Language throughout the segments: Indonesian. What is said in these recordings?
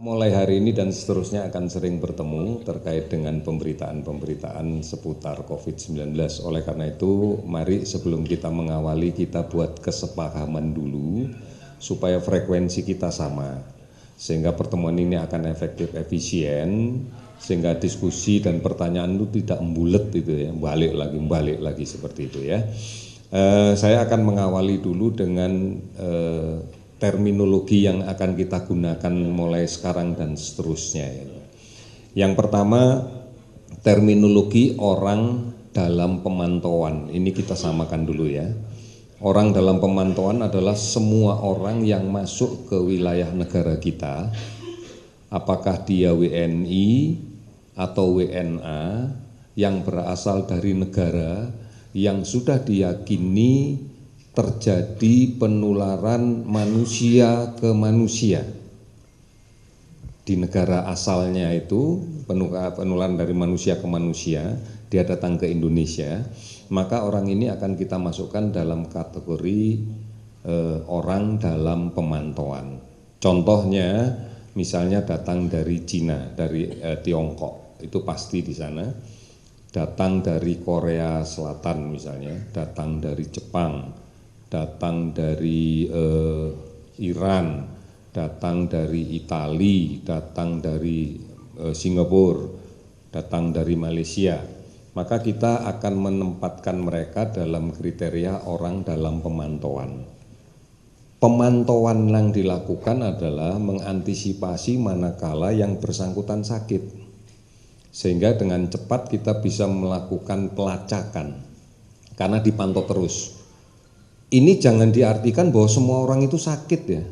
Mulai hari ini dan seterusnya akan sering bertemu terkait dengan pemberitaan-pemberitaan seputar COVID-19. Oleh karena itu, mari sebelum kita mengawali, kita buat kesepahaman dulu supaya frekuensi kita sama. Sehingga pertemuan ini akan efektif, efisien, sehingga diskusi dan pertanyaan itu tidak membulet itu ya, balik lagi seperti itu ya. Saya akan mengawali dulu dengan terminologi yang akan kita gunakan mulai sekarang dan seterusnya. Yang pertama, terminologi orang dalam pemantauan. Ini kita samakan dulu ya. Orang dalam pemantauan adalah semua orang yang masuk ke wilayah negara kita, apakah dia WNI atau WNA yang berasal dari negara yang sudah diyakini terjadi penularan manusia ke manusia. Di negara asalnya itu penularan dari manusia ke manusia, dia datang ke Indonesia, maka orang ini akan kita masukkan dalam kategori orang dalam pemantauan. Contohnya misalnya datang dari Cina, dari Tiongkok, itu pasti di sana. Datang dari Korea Selatan misalnya, datang dari Jepang, datang dari Iran, datang dari Italia, datang dari Singapura, datang dari Malaysia, maka kita akan menempatkan mereka dalam kriteria orang dalam pemantauan. Pemantauan yang dilakukan adalah mengantisipasi manakala yang bersangkutan sakit, sehingga dengan cepat kita bisa melakukan pelacakan karena dipantau terus. Ini jangan diartikan bahwa semua orang itu sakit ya,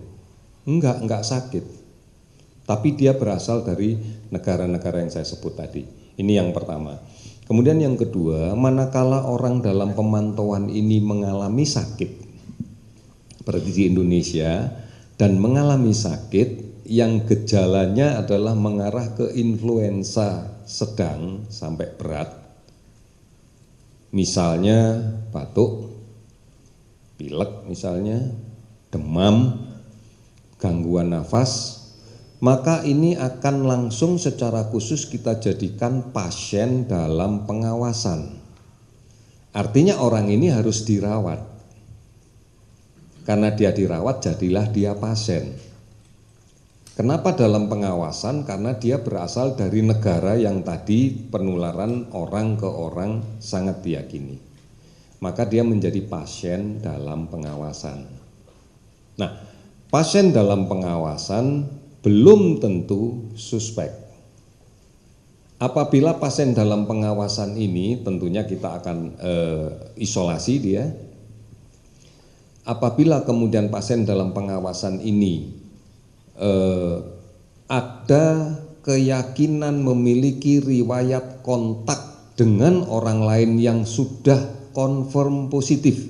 enggak sakit, tapi dia berasal dari negara-negara yang saya sebut tadi. Ini yang pertama. Kemudian yang kedua, manakala orang dalam pemantauan ini mengalami sakit, seperti di Indonesia, dan mengalami sakit yang gejalanya adalah mengarah ke influenza sedang sampai berat, misalnya batuk, pilek misalnya, demam, gangguan nafas, maka ini akan langsung secara khusus kita jadikan pasien dalam pengawasan. Artinya orang ini harus dirawat. Karena dia dirawat, jadilah dia pasien. Kenapa dalam pengawasan? Karena dia berasal dari negara yang tadi penularan orang ke orang sangat diyakini. Maka dia menjadi pasien dalam pengawasan. Nah, pasien dalam pengawasan belum tentu suspek. Apabila pasien dalam pengawasan ini, tentunya kita akan isolasi dia. Apabila kemudian pasien dalam pengawasan ini ada keyakinan memiliki riwayat kontak dengan orang lain yang sudah confirm positif.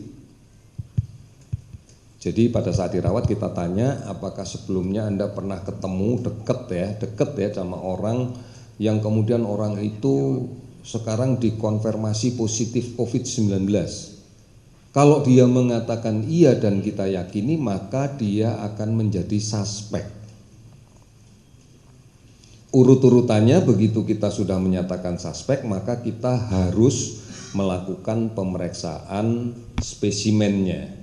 Jadi pada saat dirawat kita tanya, apakah sebelumnya Anda pernah ketemu deket ya sama orang yang kemudian orang itu sekarang dikonfirmasi positif COVID-19. Kalau dia mengatakan iya dan kita yakini, maka dia akan menjadi suspek. Urut-urutannya begitu kita sudah menyatakan suspek, maka kita harus melakukan pemeriksaan spesimennya.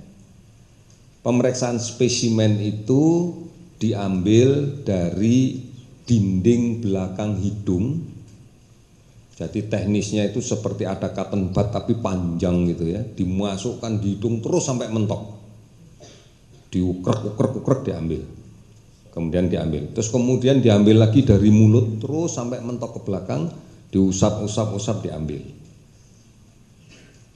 Pemeriksaan spesimen itu diambil dari dinding belakang hidung. Jadi teknisnya itu seperti ada cotton bud tapi panjang gitu ya, dimasukkan di hidung terus sampai mentok, diukrek diambil, kemudian diambil, terus kemudian diambil lagi dari mulut terus sampai mentok ke belakang, diusap diambil,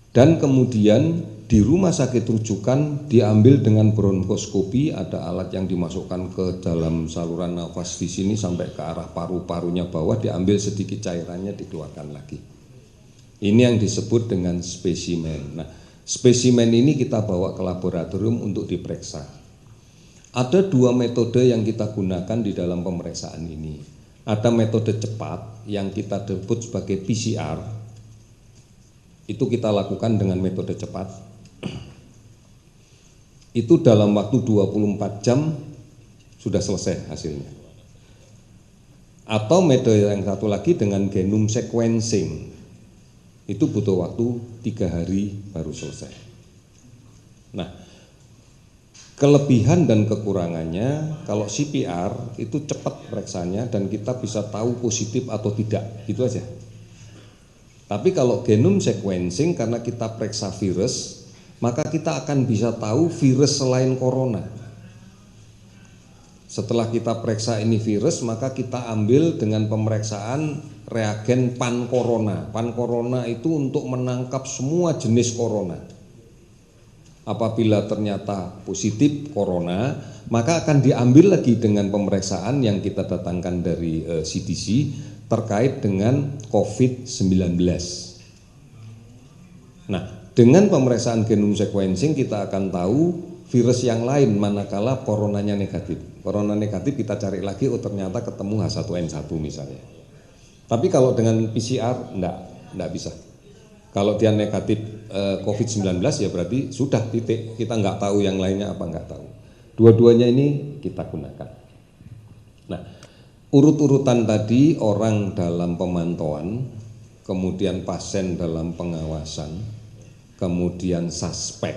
dan kemudian di rumah sakit rujukan diambil dengan bronkoskopi, ada alat yang dimasukkan ke dalam saluran nafas di sini sampai ke arah paru-parunya bawah, diambil sedikit cairannya dikeluarkan lagi. Ini yang disebut dengan spesimen. Nah, spesimen ini kita bawa ke laboratorium untuk diperiksa. Ada dua metode yang kita gunakan di dalam pemeriksaan ini. Ada metode cepat yang kita sebut sebagai PCR. Itu kita lakukan dengan metode cepat. Itu dalam waktu 24 jam sudah selesai hasilnya. Atau metode yang satu lagi dengan genome sequencing, itu butuh waktu 3 hari baru selesai. Nah, kelebihan dan kekurangannya kalau CPR itu cepat periksanya dan kita bisa tahu positif atau tidak, gitu aja. Tapi kalau genome sequencing karena kita periksa virus, maka kita akan bisa tahu virus selain corona. Setelah kita periksa ini virus, maka kita ambil dengan pemeriksaan reagen pan-corona. Pan-corona itu untuk menangkap semua jenis corona. Apabila ternyata positif corona, maka akan diambil lagi dengan pemeriksaan yang kita datangkan dari CDC terkait dengan COVID-19. Nah, dengan pemeriksaan genome sequencing kita akan tahu virus yang lain manakala coronanya negatif. Corona negatif kita cari lagi, oh ternyata ketemu H1N1 misalnya. Tapi kalau dengan PCR enggak bisa. Kalau dia negatif COVID-19 ya berarti sudah titik, kita nggak tahu yang lainnya apa nggak tahu. Dua-duanya ini kita gunakan. Nah, urut-urutan tadi orang dalam pemantauan, kemudian pasien dalam pengawasan, kemudian suspek,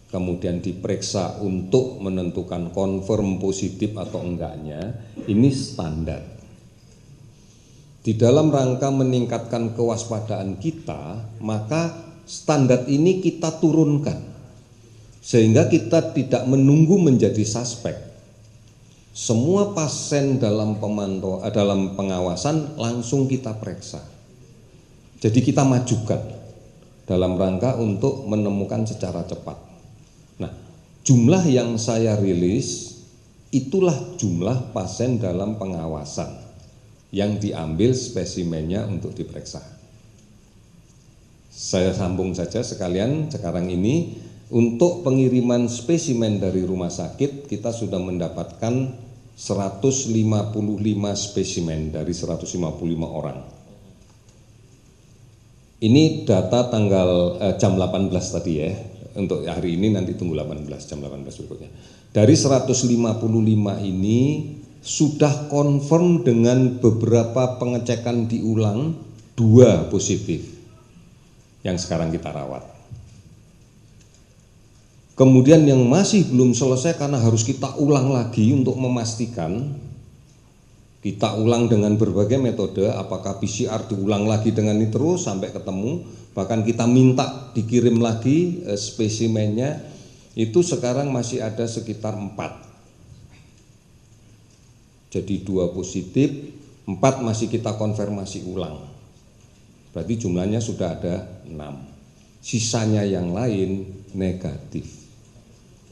kemudian diperiksa untuk menentukan confirm positif atau enggaknya, ini standar. Di dalam rangka meningkatkan kewaspadaan kita, maka standar ini kita turunkan sehingga kita tidak menunggu menjadi suspek. Semua pasien dalam pengawasan langsung kita periksa. Jadi kita majukan dalam rangka untuk menemukan secara cepat. Nah, jumlah yang saya rilis itulah jumlah pasien dalam pengawasan yang diambil spesimennya untuk diperiksa. Saya sambung saja sekalian sekarang ini, untuk pengiriman spesimen dari rumah sakit kita sudah mendapatkan 155 spesimen dari 155 orang. Ini data tanggal jam 18 tadi ya. Untuk hari ini nanti tunggu jam 18 berikutnya. Dari 155 ini sudah confirm dengan beberapa pengecekan diulang 2 positif yang sekarang kita rawat. Kemudian yang masih belum selesai karena harus kita ulang lagi untuk memastikan, kita ulang dengan berbagai metode, apakah PCR diulang lagi dengan ini terus sampai ketemu, bahkan kita minta dikirim lagi spesimennya, itu sekarang masih ada sekitar 4. Jadi 2 positif, 4 masih kita konfirmasi ulang. Berarti jumlahnya sudah ada 6. Sisanya yang lain negatif.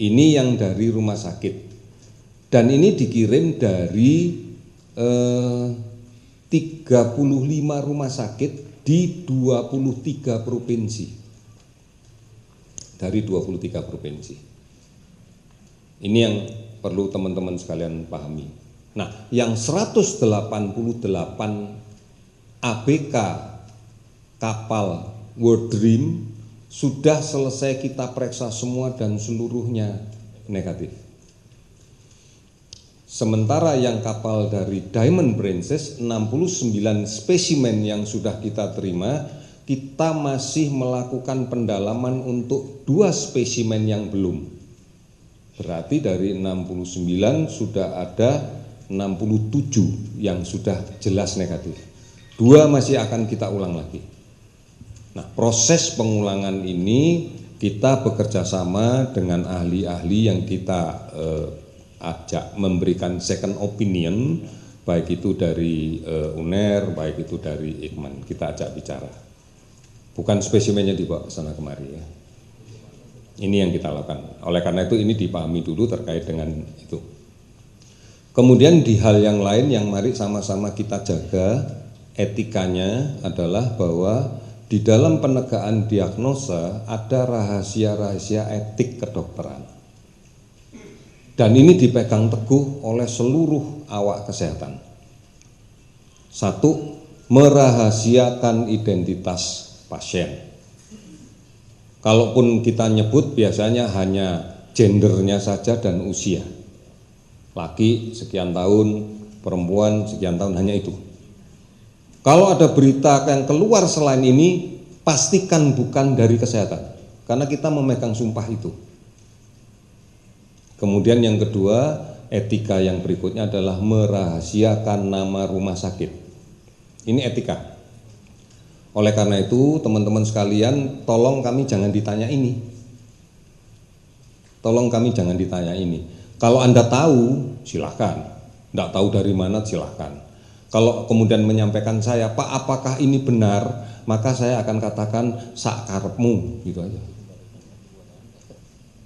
Ini yang dari rumah sakit. Dan ini dikirim dari 35 rumah sakit di 23 provinsi. Dari 23 provinsi. Ini yang perlu teman-teman sekalian pahami. Nah, yang 188 ABK kapal World Dream sudah selesai kita periksa semua dan seluruhnya negatif. Sementara yang kapal dari Diamond Princess 69 spesimen yang sudah kita terima, kita masih melakukan pendalaman untuk 2 spesimen yang belum. Berarti dari 69 sudah ada 67 yang sudah jelas negatif. 2 masih akan kita ulang lagi. Nah, proses pengulangan ini kita bekerja sama dengan ahli-ahli yang kita ajak memberikan second opinion, baik itu dari UNER, baik itu dari Ikman, kita ajak bicara. Bukan spesimennya dibawa ke sana kemari ya. Ini yang kita lakukan. Oleh karena itu ini dipahami dulu terkait dengan itu. Kemudian di hal yang lain yang mari sama-sama kita jaga etikanya adalah bahwa di dalam penegakan diagnosa ada rahasia-rahasia etik kedokteran. Dan ini dipegang teguh oleh seluruh awak kesehatan. 1, merahasiakan identitas pasien. Kalaupun kita nyebut biasanya hanya gendernya saja dan usia. Laki sekian tahun, perempuan sekian tahun, hanya itu. Kalau ada berita yang keluar selain ini, pastikan bukan dari kesehatan, karena kita memegang sumpah itu. Kemudian yang kedua, etika yang berikutnya adalah merahasiakan nama rumah sakit. Ini etika. Oleh karena itu, teman-teman sekalian, tolong kami jangan ditanya ini. Tolong kami jangan ditanya ini. Kalau Anda tahu, silahkan. Tidak tahu dari mana, silahkan. Kalau kemudian menyampaikan saya, Pak, apakah ini benar? Maka saya akan katakan sak karepmu, gitu aja.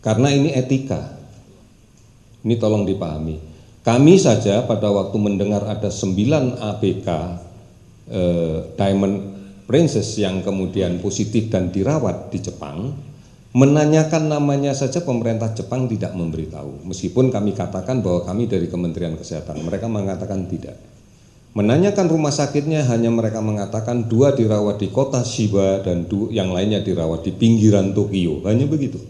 Karena ini etika. Ini tolong dipahami. Kami saja pada waktu mendengar ada 9 ABK Diamond Princess yang kemudian positif dan dirawat di Jepang, menanyakan namanya saja pemerintah Jepang tidak memberitahu. Meskipun kami katakan bahwa kami dari Kementerian Kesehatan, mereka mengatakan tidak. Menanyakan rumah sakitnya, hanya mereka mengatakan 2 dirawat di kota Shiba dan yang lainnya dirawat di pinggiran Tokyo, hanya begitu.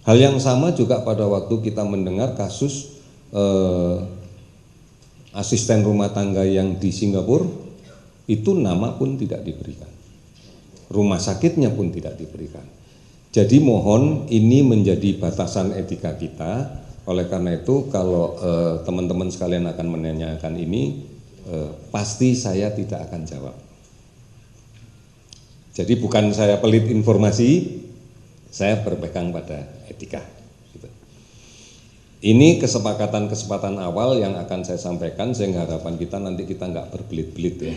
Hal yang sama juga pada waktu kita mendengar kasus asisten rumah tangga yang di Singapura, itu nama pun tidak diberikan, rumah sakitnya pun tidak diberikan. Jadi mohon ini menjadi batasan etika kita. Oleh karena itu kalau teman-teman sekalian akan menanyakan ini, pasti saya tidak akan jawab. Jadi bukan saya pelit informasi, saya berpegang pada etika. Ini kesepakatan awal yang akan saya sampaikan, sehingga harapan kita nanti kita nggak berbelit-belit ya.